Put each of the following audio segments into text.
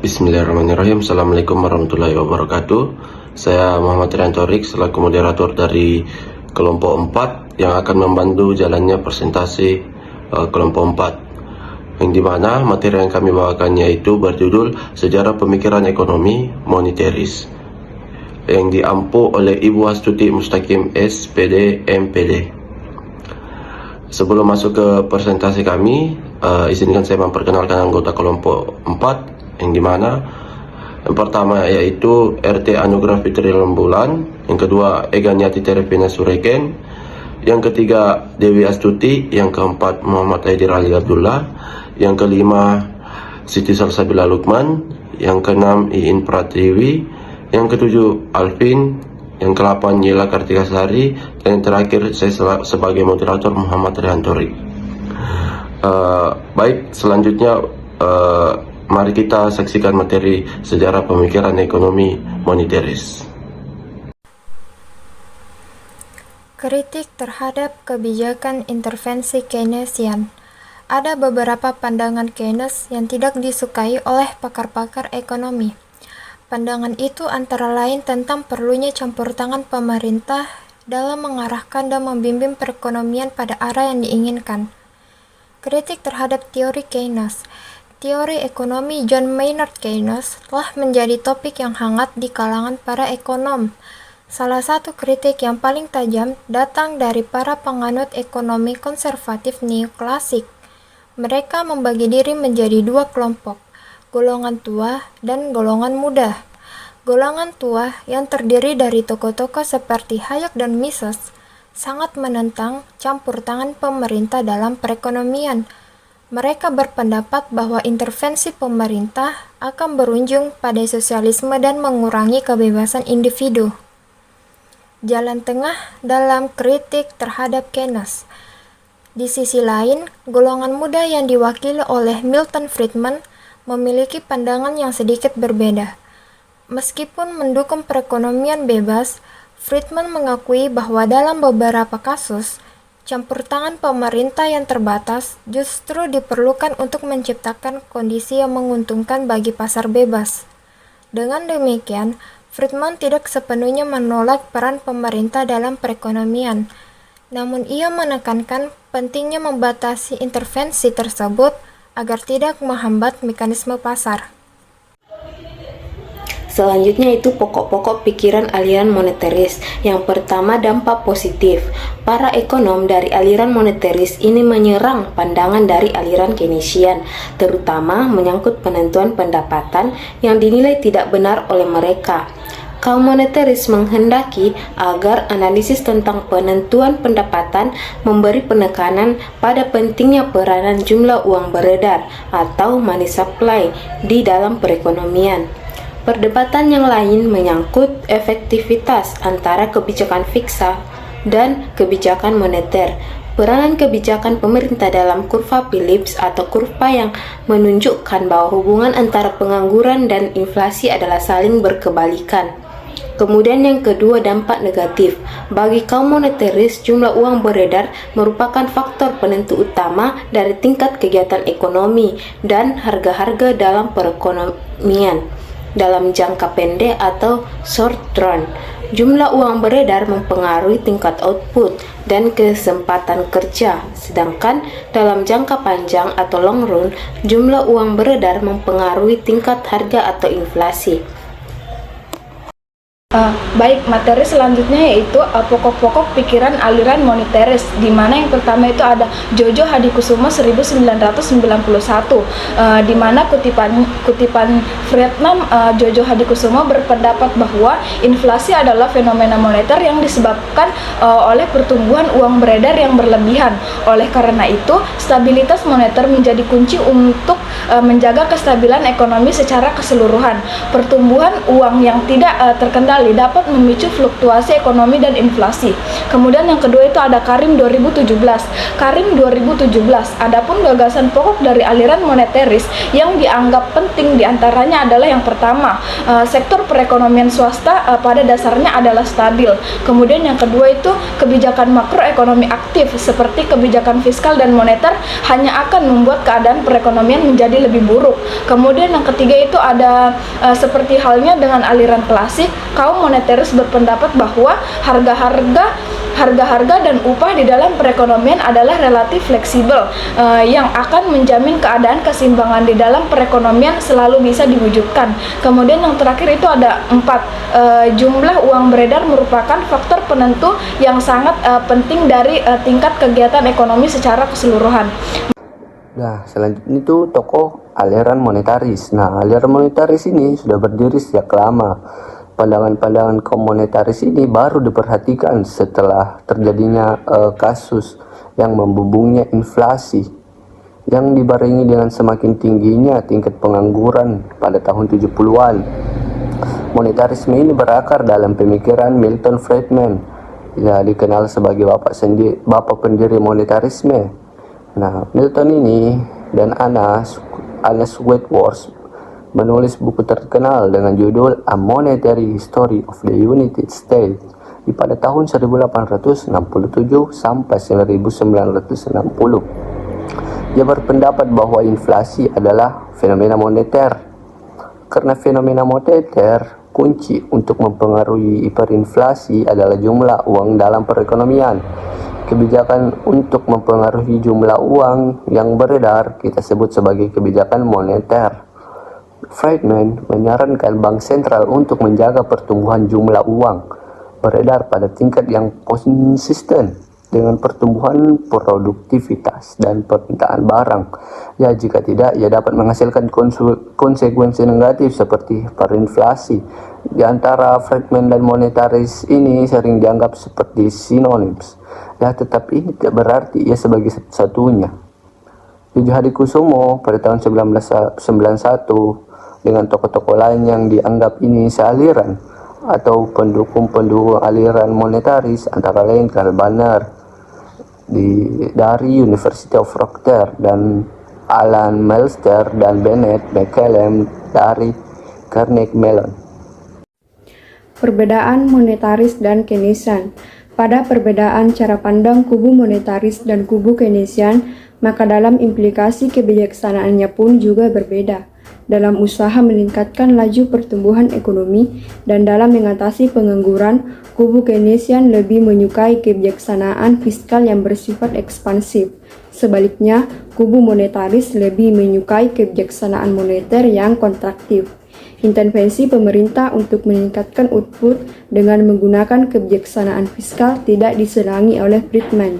Bismillahirrahmanirrahim. Assalamualaikum warahmatullahi wabarakatuh. Saya Muhammad Riantorik selaku moderator dari kelompok 4 yang akan membantu jalannya presentasi kelompok 4, yang dimana materi yang kami bawakan yaitu berjudul Sejarah Pemikiran Ekonomi Monetaris, yang diampu oleh Ibu Astuti Mustaqim SPD MPD. Sebelum masuk ke presentasi kami, izinkan saya memperkenalkan anggota kelompok 4, yang dimana yang pertama yaitu RT Anugrah Fitri Rembulan, yang kedua Ega Nyati Terepina Sureken, yang ketiga Dewi Astuti, yang keempat Muhammad Haidir Ali Abdullah, yang kelima Siti Salsabila Lukman, yang keenam Iin Pratiwi, yang ketujuh Alvin, yang ke-8 Yela Kartikasari, dan yang terakhir saya sebagai moderator Muhammad Riantorik. Baik, selanjutnya mari kita saksikan materi sejarah pemikiran ekonomi monetaris. Kritik terhadap kebijakan intervensi Keynesian. Ada beberapa pandangan Keynes yang tidak disukai oleh pakar-pakar ekonomi. Pandangan itu antara lain tentang perlunya campur tangan pemerintah dalam mengarahkan dan membimbing perekonomian pada arah yang diinginkan. Kritik terhadap teori Keynes. Teori ekonomi John Maynard Keynes telah menjadi topik yang hangat di kalangan para ekonom. Salah satu kritik yang paling tajam datang dari para penganut ekonomi konservatif neoklasik. Mereka membagi diri menjadi dua kelompok, golongan tua dan golongan muda. Golongan tua yang terdiri dari tokoh-tokoh seperti Hayek dan Mises sangat menentang campur tangan pemerintah dalam perekonomian. Mereka berpendapat bahwa intervensi pemerintah akan berujung pada sosialisme dan mengurangi kebebasan individu. Jalan tengah dalam kritik terhadap Keynes. Di sisi lain, golongan muda yang diwakili oleh Milton Friedman memiliki pandangan yang sedikit berbeda. Meskipun mendukung perekonomian bebas, Friedman mengakui bahwa dalam beberapa kasus, campur tangan pemerintah yang terbatas justru diperlukan untuk menciptakan kondisi yang menguntungkan bagi pasar bebas. Dengan demikian, Friedman tidak sepenuhnya menolak peran pemerintah dalam perekonomian, namun ia menekankan pentingnya membatasi intervensi tersebut agar tidak menghambat mekanisme pasar. Selanjutnya itu pokok-pokok pikiran aliran monetaris. Yang pertama, dampak positif. Para ekonom dari aliran monetaris ini menyerang pandangan dari aliran Keynesian, terutama menyangkut penentuan pendapatan yang dinilai tidak benar oleh mereka. Kaum monetaris menghendaki agar analisis tentang penentuan pendapatan memberi penekanan pada pentingnya peranan jumlah uang beredar atau money supply di dalam perekonomian. Perdebatan yang lain menyangkut efektivitas antara kebijakan fiksa dan kebijakan moneter. Peranan kebijakan pemerintah dalam kurva Phillips atau kurva yang menunjukkan bahwa hubungan antara pengangguran dan inflasi adalah saling berkebalikan. Kemudian yang kedua, dampak negatif. Bagi kaum monetaris, jumlah uang beredar merupakan faktor penentu utama dari tingkat kegiatan ekonomi dan harga-harga dalam perekonomian. Dalam jangka pendek atau short run, jumlah uang beredar mempengaruhi tingkat output dan kesempatan kerja, sedangkan dalam jangka panjang atau long run, jumlah uang beredar mempengaruhi tingkat harga atau inflasi. Baik, materi selanjutnya yaitu pokok-pokok pikiran aliran monetaris, di mana yang pertama itu ada Jojo Hadikusumo 1991, di mana kutipan Friedman, Jojo Hadikusumo berpendapat bahwa inflasi adalah fenomena moneter yang disebabkan oleh pertumbuhan uang beredar yang berlebihan. Oleh karena itu, stabilitas moneter menjadi kunci untuk menjaga kestabilan ekonomi secara keseluruhan. Pertumbuhan uang yang tidak terkendali sekali dapat memicu fluktuasi ekonomi dan inflasi. Kemudian yang kedua itu ada Karim 2017. Karim 2017, adapun gagasan pokok dari aliran moneteris yang dianggap penting diantaranya adalah yang pertama, sektor perekonomian swasta pada dasarnya adalah stabil. Kemudian yang kedua itu kebijakan makroekonomi aktif seperti kebijakan fiskal dan moneter hanya akan membuat keadaan perekonomian menjadi lebih buruk. Kemudian yang ketiga itu ada seperti halnya dengan aliran klasik, kaum moneteris berpendapat bahwa harga-harga dan upah di dalam perekonomian adalah relatif fleksibel yang akan menjamin keadaan keseimbangan di dalam perekonomian selalu bisa diwujudkan. Kemudian yang terakhir itu ada 4, jumlah uang beredar merupakan faktor penentu yang sangat penting dari tingkat kegiatan ekonomi secara keseluruhan. Nah, selanjutnya itu tokoh aliran monetaris. Nah, aliran monetaris ini sudah berdiri sejak lama. Pandangan-pandangan kaum monetaris ini baru diperhatikan setelah terjadinya kasus yang membumbungnya inflasi yang dibarengi dengan semakin tingginya tingkat pengangguran pada tahun 70-an. Monetarisme ini berakar dalam pemikiran Milton Friedman, yang dikenal sebagai bapak pendiri monetarisme. Nah, Milton ini dan Anna Sweetworth menulis buku terkenal dengan judul A Monetary History of the United States di pada tahun 1867 sampai 1960. Dia berpendapat bahwa inflasi adalah fenomena moneter. Karena fenomena moneter, kunci untuk mempengaruhi hiperinflasi adalah jumlah uang dalam perekonomian. Kebijakan untuk mempengaruhi jumlah uang yang beredar kita sebut sebagai kebijakan moneter. Friedman menyarankan bank sentral untuk menjaga pertumbuhan jumlah uang beredar pada tingkat yang konsisten dengan pertumbuhan produktivitas dan permintaan barang. Ya, jika tidak, ia dapat menghasilkan konsekuensi negatif seperti hiperinflasi. Di antara Friedman dan monetaris ini sering dianggap seperti sinonims. Ya, tetapi ini tidak berarti ia sebagai satu-satunya. Jojo Hadikusumo pada tahun 1991 dengan tokoh-tokoh lain yang dianggap ini sealiran atau pendukung-pendukung aliran monetaris antara lain Karl Banner dari University of Rochester dan Alan Meltzer dan Bennett McCallum dari Carnegie Mellon. Perbedaan monetaris dan Keynesian. Pada perbedaan cara pandang kubu monetaris dan kubu Keynesian, maka dalam implikasi kebijaksanaannya pun juga berbeda. Dalam usaha meningkatkan laju pertumbuhan ekonomi dan dalam mengatasi pengangguran, kubu Keynesian lebih menyukai kebijaksanaan fiskal yang bersifat ekspansif. Sebaliknya, kubu monetaris lebih menyukai kebijaksanaan moneter yang kontraktif. Intervensi pemerintah untuk meningkatkan output dengan menggunakan kebijaksanaan fiskal tidak disenangi oleh Friedman.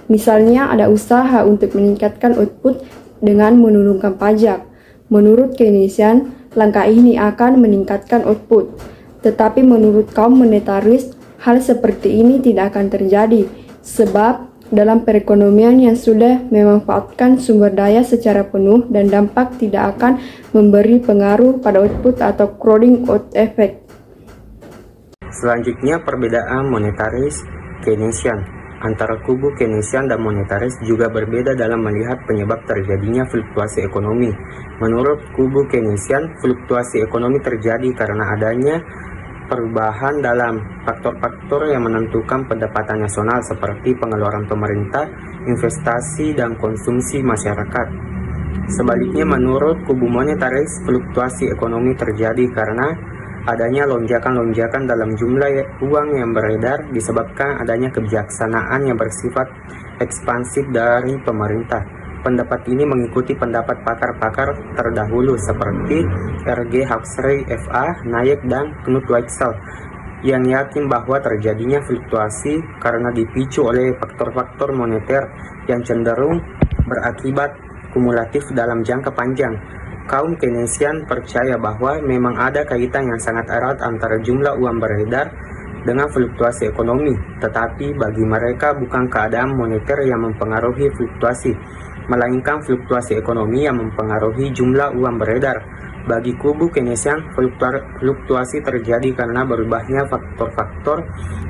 Misalnya, ada usaha untuk meningkatkan output dengan menurunkan pajak. Menurut Keynesian, langkah ini akan meningkatkan output. Tetapi menurut kaum monetaris, hal seperti ini tidak akan terjadi, sebab dalam perekonomian yang sudah memanfaatkan sumber daya secara penuh dan dampak tidak akan memberi pengaruh pada output atau crowding out effect. Selanjutnya, perbedaan monetaris Keynesian. Antara kubu Keynesian dan monetaris juga berbeda dalam melihat penyebab terjadinya fluktuasi ekonomi. Menurut kubu Keynesian, fluktuasi ekonomi terjadi karena adanya perubahan dalam faktor-faktor yang menentukan pendapatan nasional seperti pengeluaran pemerintah, investasi, dan konsumsi masyarakat. Sebaliknya, menurut kubu monetaris, fluktuasi ekonomi terjadi karena adanya lonjakan-lonjakan dalam jumlah uang yang beredar disebabkan adanya kebijaksanaan yang bersifat ekspansif dari pemerintah. Pendapat ini mengikuti pendapat pakar-pakar terdahulu seperti R.G. Huxley, F.A. Nayek, dan Knut Wicksell yang yakin bahwa terjadinya fluktuasi karena dipicu oleh faktor-faktor moneter yang cenderung berakibat kumulatif dalam jangka panjang. Kaum Keynesian percaya bahwa memang ada kaitan yang sangat erat antara jumlah uang beredar dengan fluktuasi ekonomi, tetapi bagi mereka bukan keadaan moneter yang mempengaruhi fluktuasi, melainkan fluktuasi ekonomi yang mempengaruhi jumlah uang beredar. Bagi kubu Keynesian, fluktuasi terjadi karena berubahnya faktor-faktor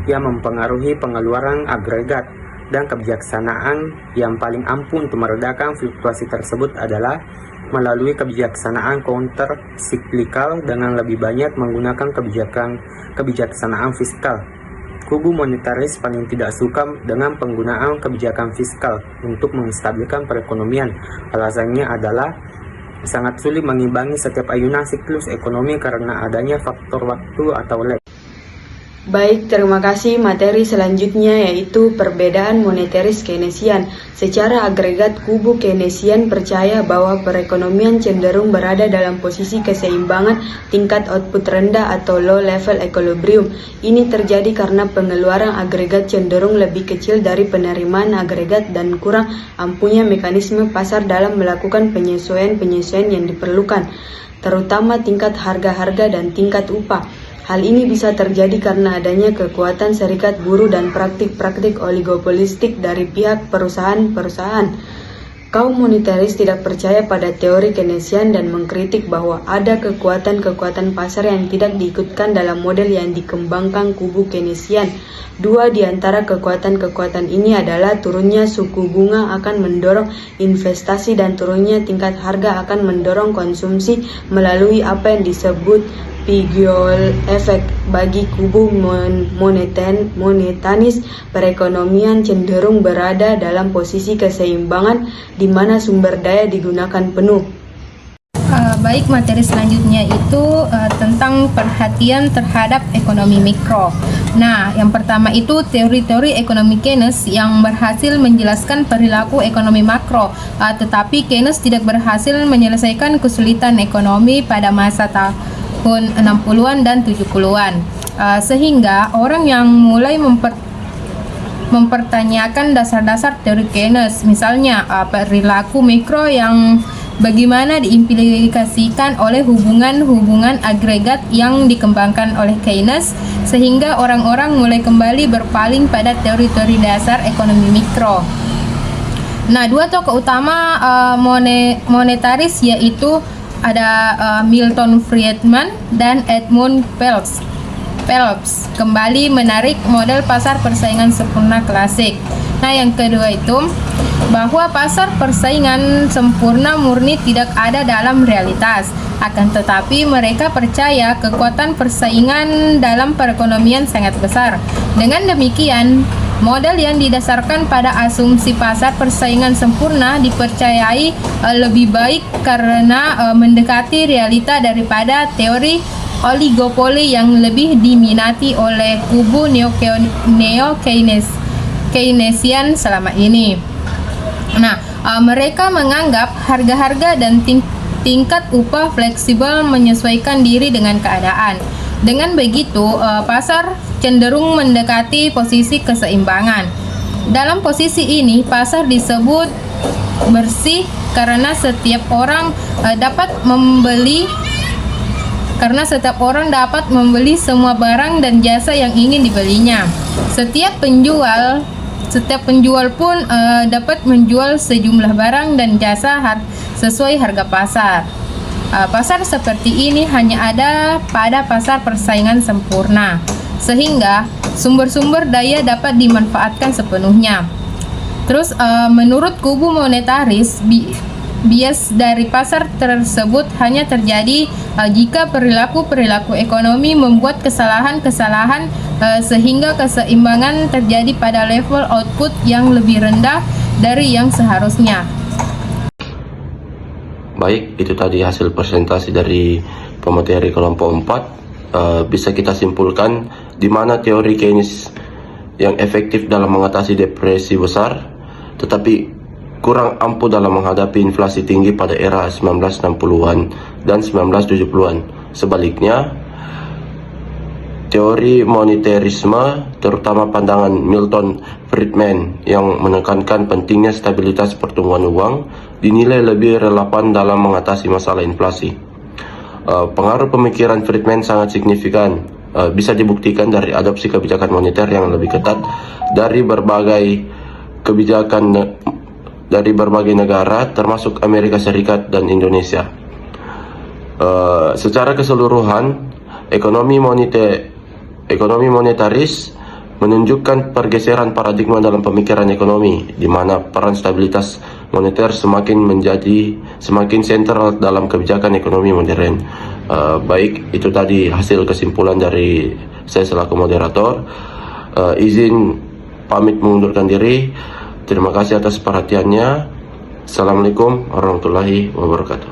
yang mempengaruhi pengeluaran agregat, dan kebijaksanaan yang paling ampuh untuk meredakan fluktuasi tersebut adalah melalui kebijaksanaan counter cyclical dengan lebih banyak menggunakan kebijaksanaan fiskal. Kubu monetaris paling tidak suka dengan penggunaan kebijakan fiskal untuk menstabilkan perekonomian. Alasannya adalah sangat sulit mengimbangi setiap ayunan siklus ekonomi karena adanya faktor waktu atau lag. Baik, terima kasih. Materi selanjutnya yaitu perbedaan monetaris Keynesian. Secara agregat, kubu Keynesian percaya bahwa perekonomian cenderung berada dalam posisi keseimbangan tingkat output rendah atau low level equilibrium. Ini terjadi karena pengeluaran agregat cenderung lebih kecil dari penerimaan agregat dan kurang ampuhnya mekanisme pasar dalam melakukan penyesuaian-penyesuaian yang diperlukan, terutama tingkat harga-harga dan tingkat upah. Hal ini bisa terjadi karena adanya kekuatan serikat buruh dan praktik-praktik oligopolistik dari pihak perusahaan-perusahaan. Kaum monetaris tidak percaya pada teori Keynesian dan mengkritik bahwa ada kekuatan-kekuatan pasar yang tidak diikutkan dalam model yang dikembangkan kubu Keynesian. Dua di antara kekuatan-kekuatan ini adalah turunnya suku bunga akan mendorong investasi dan turunnya tingkat harga akan mendorong konsumsi melalui apa yang disebut Pigoual Effect. Bagi kubu monetaris, perekonomian cenderung berada dalam posisi keseimbangan di mana sumber daya digunakan penuh. Baik, materi selanjutnya itu tentang perhatian terhadap ekonomi mikro. Nah, yang pertama itu teori-teori ekonomi Keynes yang berhasil menjelaskan perilaku ekonomi makro, tetapi Keynes tidak berhasil menyelesaikan kesulitan ekonomi pada masa tahun 60-an dan 70-an, sehingga orang yang mulai mempertanyakan dasar-dasar teori Keynes, misalnya perilaku mikro yang bagaimana diimplikasikan oleh hubungan-hubungan agregat yang dikembangkan oleh Keynes, sehingga orang-orang mulai kembali berpaling pada teori-teori dasar ekonomi mikro. Nah, dua tokoh utama monetaris yaitu ada Milton Friedman dan Edmund Phelps kembali menarik model pasar persaingan sempurna klasik. Nah, yang kedua itu bahwa pasar persaingan sempurna murni tidak ada dalam realitas, akan tetapi mereka percaya kekuatan persaingan dalam perekonomian sangat besar. Dengan demikian, model yang didasarkan pada asumsi pasar persaingan sempurna dipercayai lebih baik karena mendekati realita daripada teori oligopoli yang lebih diminati oleh kubu neo-Keynesian selama ini. Nah, mereka menganggap harga-harga dan tingkat upah fleksibel menyesuaikan diri dengan keadaan. Dengan begitu, pasar cenderung mendekati posisi keseimbangan. Dalam posisi ini, pasar disebut bersih karena setiap orang dapat membeli semua barang dan jasa yang ingin dibelinya. Setiap penjual pun dapat menjual sejumlah barang dan jasa sesuai harga pasar. Pasar seperti ini hanya ada pada pasar persaingan sempurna, sehingga sumber-sumber daya dapat dimanfaatkan sepenuhnya. Terus menurut kubu monetaris, bias dari pasar tersebut hanya terjadi jika perilaku ekonomi membuat kesalahan-kesalahan sehingga keseimbangan terjadi pada level output yang lebih rendah dari yang seharusnya. Baik, itu tadi hasil presentasi dari pemateri kelompok 4. Bisa kita simpulkan di mana teori Keynes yang efektif dalam mengatasi depresi besar, tetapi kurang ampuh dalam menghadapi inflasi tinggi pada era 1960-an dan 1970-an. Sebaliknya, teori monetarisme, terutama pandangan Milton Friedman yang menekankan pentingnya stabilitas pertumbuhan uang, dinilai lebih relevan dalam mengatasi masalah inflasi. Pengaruh pemikiran Friedman sangat signifikan, bisa dibuktikan dari adopsi kebijakan moneter yang lebih ketat dari berbagai negara, termasuk Amerika Serikat dan Indonesia. Secara keseluruhan, ekonomi monetaris menunjukkan pergeseran paradigma dalam pemikiran ekonomi, di mana peran stabilitas moneter semakin sentral dalam kebijakan ekonomi modern. Baik, itu tadi hasil kesimpulan dari saya selaku moderator. Izin pamit mengundurkan diri. Terima kasih atas perhatiannya. Assalamualaikum warahmatullahi wabarakatuh.